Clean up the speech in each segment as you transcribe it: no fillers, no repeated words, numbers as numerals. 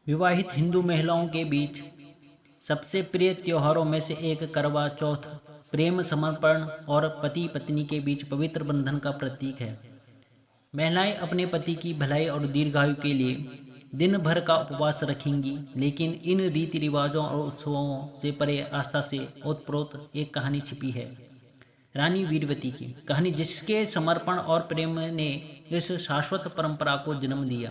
विवाहित हिंदू महिलाओं के बीच सबसे प्रिय त्योहारों में से एक करवा चौथ प्रेम, समर्पण और पति पत्नी के बीच पवित्र बंधन का प्रतीक है। महिलाएं अपने पति की भलाई और दीर्घायु के लिए दिन भर का उपवास रखेंगी, लेकिन इन रीति रिवाजों और उत्सवों से परे आस्था से ओतप्रोत एक कहानी छिपी है। रानी वीरवती की कहानी, जिसके समर्पण और प्रेम ने इस शाश्वत परंपरा को जन्म दिया।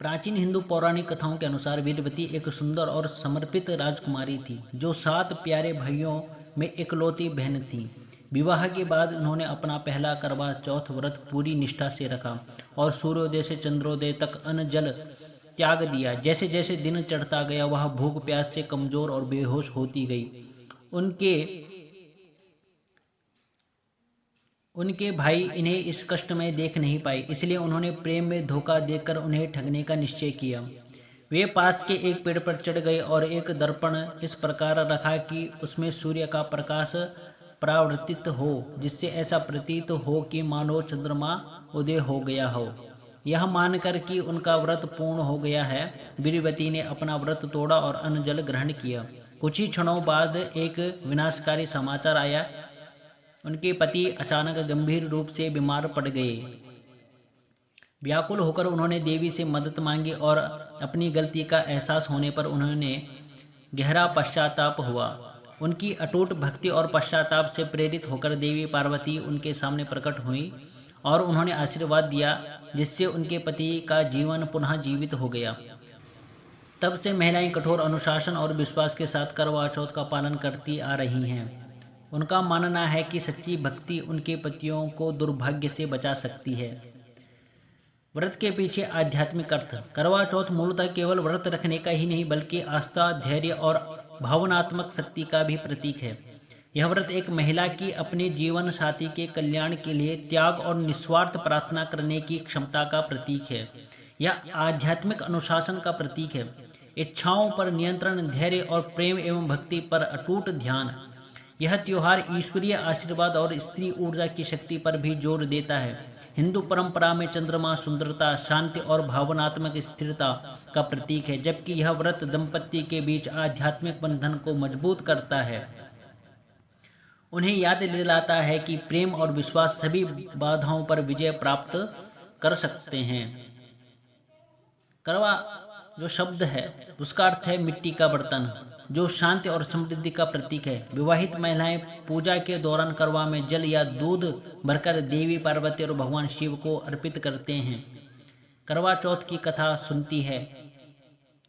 प्राचीन हिंदू पौराणिक कथाओं के अनुसार वीरवती एक सुंदर और समर्पित राजकुमारी थी, जो 7 प्यारे भाइयों में इकलौती बहन थी। विवाह के बाद उन्होंने अपना पहला करवा चौथ व्रत पूरी निष्ठा से रखा और सूर्योदय से चंद्रोदय तक अन्न जल त्याग दिया। जैसे जैसे दिन चढ़ता गया, वह भूख प्यास से कमजोर और बेहोश होती गई। उनके भाई इन्हें इस कष्ट में देख नहीं पाए, इसलिए उन्होंने प्रेम में धोखा देकर उन्हें ठगने का निश्चय किया। वे पास के एक पेड़ पर चढ़ गए और एक दर्पण इस प्रकार रखा कि उसमें सूर्य का प्रकाश परावर्तित हो, जिससे ऐसा प्रतीत हो कि मानो चंद्रमा उदय हो गया हो। यह मानकर कि उनका व्रत पूर्ण हो गया है, वीरवती ने अपना व्रत तोड़ा और अन्न जल ग्रहण किया। कुछ ही क्षणों बाद एक विनाशकारी समाचार आया। उनके पति अचानक गंभीर रूप से बीमार पड़ गए। व्याकुल होकर उन्होंने देवी से मदद मांगी और अपनी गलती का एहसास होने पर उन्होंने गहरा पश्चाताप हुआ। उनकी अटूट भक्ति और पश्चाताप से प्रेरित होकर देवी पार्वती उनके सामने प्रकट हुई और उन्होंने आशीर्वाद दिया, जिससे उनके पति का जीवन पुनः जीवित हो गया। तब से महिलाएं कठोर अनुशासन और विश्वास के साथ करवा चौथ का पालन करती आ रही हैं। उनका मानना है कि सच्ची भक्ति उनके पतियों को दुर्भाग्य से बचा सकती है। व्रत के पीछे आध्यात्मिक अर्थ। करवा चौथ मूलतः केवल व्रत रखने का ही नहीं, बल्कि आस्था, धैर्य और भावनात्मक शक्ति का भी प्रतीक है। यह व्रत एक महिला की अपने जीवन साथी के कल्याण के लिए त्याग और निस्वार्थ प्रार्थना करने की क्षमता का प्रतीक है। यह आध्यात्मिक अनुशासन का प्रतीक है। इच्छाओं पर नियंत्रण, धैर्य और प्रेम एवं भक्ति पर अटूट ध्यान। यह त्योहार ईश्वरीय आशीर्वाद और स्त्री ऊर्जा की शक्ति पर भी जोर देता है। हिंदू परंपरा में चंद्रमा शुद्धता, शांति और भावनात्मक स्थिरता का प्रतीक है, जबकि यह व्रत दंपति के बीच आध्यात्मिक बंधन को मजबूत करता है। उन्हें याद दिलाता है कि प्रेम और विश्वास सभी बाधाओं पर विजय प्राप्त कर सकते हैं। करवा जो शब्द है उसका अर्थ है मिट्टी का बर्तन, जो शांति और समृद्धि का प्रतीक है। विवाहित महिलाएं पूजा के दौरान करवा में जल या दूध भरकर देवी पार्वती और भगवान शिव को अर्पित करते हैं। करवा चौथ की कथा सुनती है,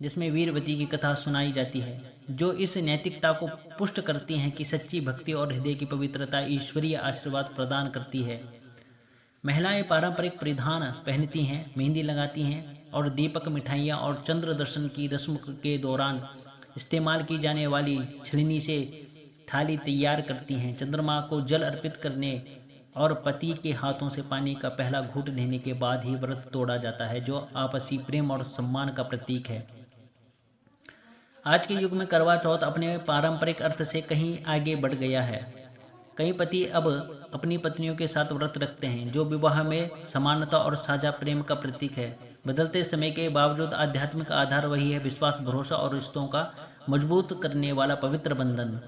जिसमें वीरवती की कथा सुनाई जाती है, जो इस नैतिकता को पुष्ट करती हैं कि सच्ची भक्ति और हृदय की पवित्रता ईश्वरीय आशीर्वाद प्रदान करती है। महिलाएं पारंपरिक परिधान पहनती हैं, मेहंदी लगाती हैं और दीपक, मिठाइयाँ और चंद्र दर्शन की रस्म के दौरान इस्तेमाल की जाने वाली छलनी से थाली तैयार करती हैं। चंद्रमा को जल अर्पित करने और पति के हाथों से पानी का पहला घूंट लेने के बाद ही व्रत तोड़ा जाता है, जो आपसी प्रेम और सम्मान का प्रतीक है। आज के युग में करवा चौथ अपने पारंपरिक अर्थ से कहीं आगे बढ़ गया है। कई पति अब अपनी पत्नियों के साथ व्रत रखते हैं, जो विवाह में समानता और साझा प्रेम का प्रतीक है। बदलते समय के बावजूद आध्यात्मिक आधार वही है, विश्वास, भरोसा और रिश्तों का मजबूत करने वाला पवित्र बंधन।